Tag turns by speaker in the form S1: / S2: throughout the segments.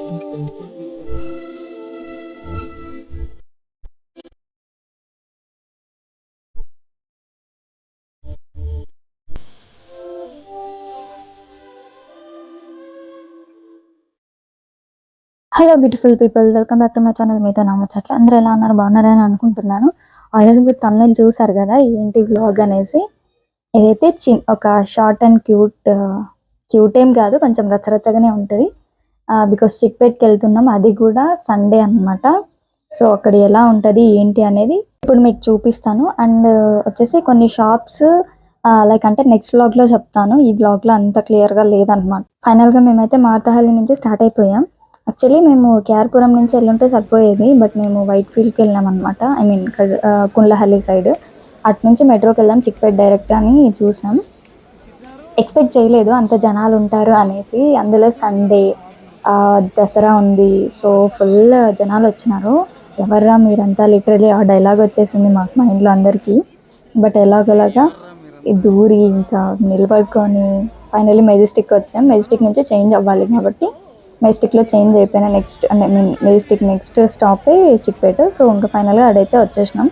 S1: Hello beautiful people, welcome back to my channel. మీతో నామచ్చట్ల అందరూ ఎలా ఉన్నారు, బాగున్నారని అనుకుంటున్నాను. ఆల్రెడీ మీరు తమిళ చూసారు కదా ఏంటి వ్లాగ్ అనేసి. ఇదైతే ఒక షార్ట్ అండ్ క్యూట్ ఏం కాదు, కొంచెం రచ్చరచ్చగానే ఉంటుంది. బికాస్ చిక్పేట్కి వెళ్తున్నాం, అది కూడా సండే అనమాట. సో అక్కడ ఎలా ఉంటుంది ఏంటి అనేది ఇప్పుడు మీకు చూపిస్తాను. అండ్ వచ్చేసి కొన్ని షాప్స్ లైక్ అంటే నెక్స్ట్ వ్లాగ్లో చెప్తాను, ఈ వ్లాగ్లో అంత క్లియర్గా లేదనమాట. ఫైనల్గా మేమైతే మార్తహల్లి నుంచి స్టార్ట్ అయిపోయాం. యాక్చువల్లీ మేము కేఆర్పురం నుంచి వెళ్ళుంటే సరిపోయేది, బట్ మేము వైట్ ఫీల్డ్కి వెళ్ళాం అనమాట. I mean Kundalahalli side. అటు నుంచి మెట్రోకి వెళ్ళాం, చిక్పేట్ డైరెక్ట్ అని చూసాం. ఎక్స్పెక్ట్ చేయలేదు అంత జనాలు ఉంటారు అనేసి. అందులో సండే, దసరా ఉంది, సో ఫుల్ జనాలు వచ్చినారు. ఎవర్రా మీరంతా, లిటరలీ ఆ డైలాగ్ వచ్చేసింది మాకు మైండ్లో అందరికీ. బట్ ఎలాగోలాగా దూరి ఇంకా నిలబడుకొని ఫైనల్లీ మెజెస్టిక్ వచ్చాం. మెజెస్టిక్ నుంచి చేంజ్ అవ్వాలి కాబట్టి మెజెస్టిక్లో చేంజ్ అయిపోయినా నెక్స్ట్ మెజెస్టిక్ నెక్స్ట్ స్టాపే చిక్పేట. సో ఇంకా ఫైనల్గా అడైతే వచ్చేసినాం.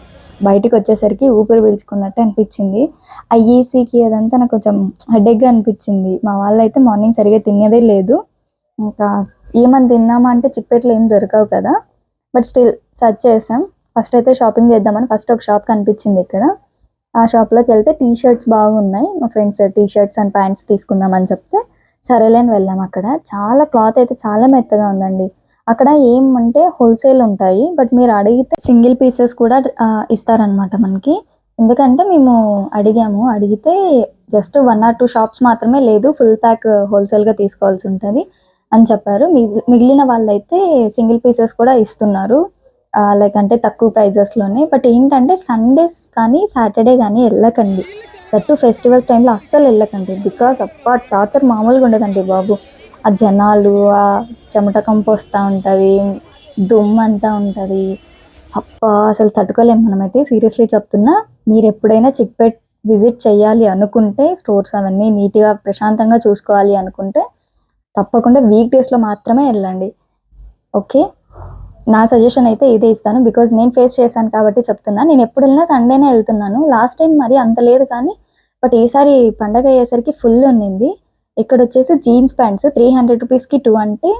S1: బయటికి వచ్చేసరికి ఊపిరి పీల్చుకున్నట్టు అనిపించింది. ఆ ఏసీకి అదంతా నాకు కొంచెం హెడేక్గా అనిపించింది. మా వాళ్ళు అయితే మార్నింగ్ సరిగా తినేదే లేదు. ఇంకా ఏమని తిన్నామా అంటే చిక్పేటలో ఏం దొరకవు కదా, బట్ స్టిల్ సర్చ్ చేసాం. ఫస్ట్ అయితే షాపింగ్ చేద్దామని ఫస్ట్ ఒక షాప్ కనిపించింది ఇక్కడ. ఆ షాప్లోకి వెళ్తే టీ షర్ట్స్ బాగున్నాయి. మా friends T shirts and pants తీసుకుందామని చెప్తే సరేలేని వెళ్ళాం. అక్కడ చాలా క్లాత్ అయితే చాలా మెత్తగా ఉందండి. అక్కడ ఏమంటే హోల్సేల్ ఉంటాయి, బట్ మీరు అడిగితే సింగిల్ పీసెస్ కూడా ఇస్తారనమాట మనకి. ఎందుకంటే మేము అడిగితే జస్ట్ 1 or 2 షాప్స్ మాత్రమే, లేదు ఫుల్ ప్యాక్ హోల్సేల్గా తీసుకోవాల్సి ఉంటుంది అని చెప్పారు. మిగిలిన వాళ్ళైతే సింగిల్ పీసెస్ కూడా ఇస్తున్నారు, లైక్ అంటే తక్కువ ప్రైజెస్లోనే. బట్ ఏంటంటే సండేస్ కానీ సాటర్డే కానీ వెళ్ళకండి, దట్టు ఫెస్టివల్స్ టైంలో అస్సలు వెళ్ళకండి. బికాస్ అప్ప టార్చర్ మామూలుగా ఉండదండి బాబు. ఆ జనాలు, ఆ చెమట కంపు వస్తూ ఉంటుంది, దుమ్ము అంతా ఉంటుంది. అప్ప అసలు తట్టుకోలేము మనమైతే. సీరియస్లీ చెప్తున్నా, మీరు ఎప్పుడైనా చిక్పేట్ విజిట్ చేయాలి అనుకుంటే, స్టోర్స్ అవన్నీ నీట్గా ప్రశాంతంగా చూసుకోవాలి అనుకుంటే తప్పకుండా వీక్ డేస్లో మాత్రమే వెళ్ళండి. ఓకే, నా సజెషన్ అయితే ఇదే ఇస్తాను. బికాజ్ నేను ఫేస్ చేశాను కాబట్టి చెప్తున్నా. నేను ఎప్పుడు వెళ్ళినా సండేనే వెళ్తున్నాను. లాస్ట్ టైం మరి అంత లేదు కానీ, బట్ ఈసారి పండగ అయ్యేసరికి ఫుల్ ఉన్నింది. ఇక్కడ వచ్చేసి జీన్స్ ప్యాంట్స్ 300 రూపీస్కి 2 అంటే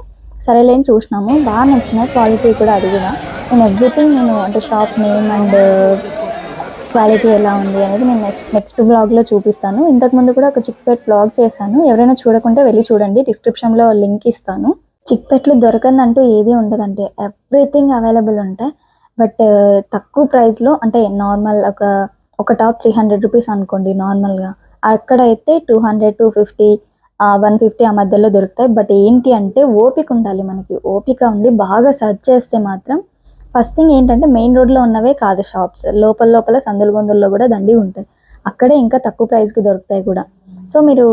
S1: సరేలేని చూసినాము. బాగా నచ్చినాయి, క్వాలిటీ కూడా. అది కూడా నేను ఎవ్రీథింగ్ అంటే షాప్ నేమ్ అండ్ క్వాలిటీ ఎలా ఉంది అనేది నేను నెక్స్ట్ బ్లాగ్లో చూపిస్తాను. ఇంతకుముందు కూడా ఒక చిక్పేట్ బ్లాగ్ చేశాను, ఎవరైనా చూడకుంటే వెళ్ళి చూడండి, డిస్క్రిప్షన్లో లింక్ ఇస్తాను. చిక్పేట్లో దొరకందంటూ ఏది ఉండదంటే ఎవ్రీథింగ్ అవైలబుల్ ఉంటాయి. బట్ తక్కువ ప్రైస్లో, అంటే నార్మల్ ఒక టాప్ 300 రూపీస్ అనుకోండి నార్మల్గా. అక్కడైతే 200, 250, 150 ఆ మధ్యలో దొరుకుతాయి. బట్ ఏంటి అంటే ఓపిక ఉండాలి మనకి. ఓపిక ఉండి బాగా సెర్చ్ చేస్తే మాత్రం, ఫస్ట్ థింగ్ ఏంటంటే మెయిన్ రోడ్లో ఉన్నవే కాదు షాప్స్, లోపల సందులు గొందుల్లో కూడా దండి ఉంటాయి. అక్కడే ఇంకా తక్కువ ప్రైస్కి దొరుకుతాయి కూడా. సో మీరు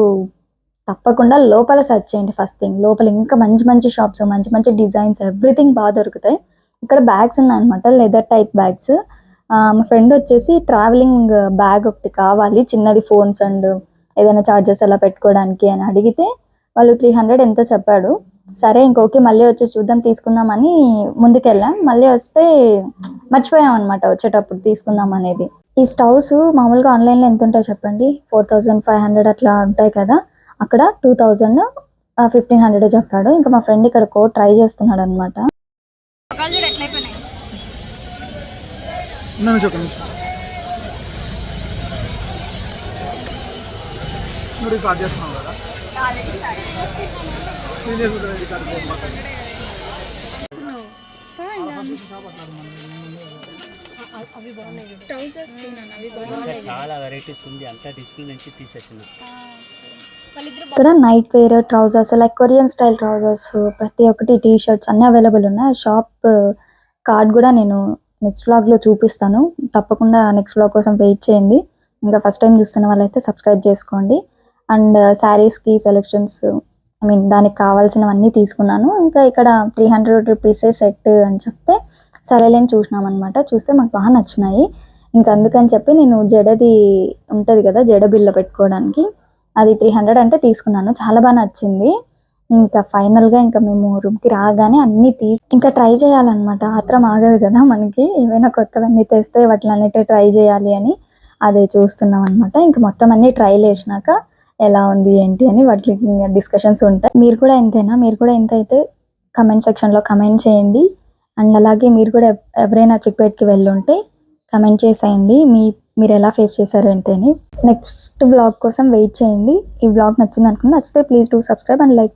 S1: తప్పకుండా లోపల సెర్చ్ చేయండి. ఫస్ట్ థింగ్ లోపల ఇంకా మంచి మంచి షాప్స్, మంచి మంచి డిజైన్స్, ఎవ్రీథింగ్ బాగా దొరుకుతాయి. ఇక్కడ బ్యాగ్స్ ఉన్నాయన్నమాట, లెదర్ టైప్ బ్యాగ్స్. మా ఫ్రెండ్ వచ్చేసి ట్రావెలింగ్ బ్యాగ్ ఒకటి కావాలి, చిన్నది, ఫోన్స్ అండ్ ఏదైనా చార్జెస్ అలా పెట్టుకోవడానికి అని అడిగితే వాళ్ళు 300 ఎంతో చెప్పాడు. సరే ఇంకోకే మళ్ళీ వచ్చి చూద్దాం తీసుకుందామని ముందుకెళ్ళాం. మళ్ళీ వస్తే మర్చిపోయాం అనమాట వచ్చేటప్పుడు తీసుకుందాం అనేది. ఈ స్టవ్స్ మామూలుగా ఆన్లైన్లో ఎంత ఉంటాయి చెప్పండి, 4500 అట్లా ఉంటాయి కదా. అక్కడ 2000, 1500 చెప్పాడు. ఇంకా మా ఫ్రెండ్ ఇక్కడ కోడ్ ట్రై చేస్తున్నాడు అనమాట.
S2: చాలా వెరైటీస్ ఉంది, అంతా డిస్ప్లే నుంచి తీసేసిన.
S1: ఇక్కడ night wear trousers, like Korean style trousers, ప్రతి ఒక్కటి టీ షర్ట్స్ అన్నీ అవైలబుల్ ఉన్నాయి. షాప్ కార్డ్ కూడా నేను నెక్స్ట్ వ్లాగ్లో చూపిస్తాను. తప్పకుండా నెక్స్ట్ వ్లాగ్ కోసం వెయిట్ చేయండి. ఇంకా ఫస్ట్ టైం చూస్తున్న వాళ్ళైతే సబ్స్క్రైబ్ చేసుకోండి. అండ్ శారీస్కి సెలెక్షన్స్, ఐ మీన్ దానికి కావాల్సినవన్నీ తీసుకున్నాను. ఇంకా ఇక్కడ 300 రూపీసే సెట్ అని చెప్తే సరేలేని చూసినాం అనమాట. చూస్తే మాకు బాగా నచ్చినాయి. ఇంకా అందుకని చెప్పి నేను జడది ఉంటుంది కదా, జడ బిళ్ళ పెట్టుకోవడానికి, అది 300 అంటే తీసుకున్నాను. చాలా బాగా నచ్చింది. ఇంకా ఫైనల్గా ఇంకా మేము రూమ్కి రాగానే అన్నీ తీసి ఇంకా ట్రై చేయాలన్నమాట. ఆత్రం ఆగదు కదా మనకి, ఏవైనా కొత్తవన్నీ తెస్తే వాటిలన్నిటి ట్రై చేయాలి అని అదే చూస్తున్నాం అనమాట. ఇంకా మొత్తం అన్నీ ట్రైల్ వేసినాక ఎలా ఉంది ఏంటి అని వాటికి ఇంకా డిస్కషన్స్ ఉంటాయి. మీరు కూడా ఇంతేనా? మీరు కూడా ఎంత అయితే కమెంట్ సెక్షన్లో కమెంట్ చేయండి. అండ్ అలాగే మీరు కూడా ఎవరైనా చిక్పేట్కి వెళ్ళుంటే కమెంట్ చేసేయండి మీరు ఎలా ఫేస్ చేశారు ఏంటి అని. నెక్స్ట్ బ్లాగ్ కోసం వెయిట్ చేయండి. ఈ బ్లాగ్ నచ్చింది అనుకుంటే నచ్చితే please do subscribe and like.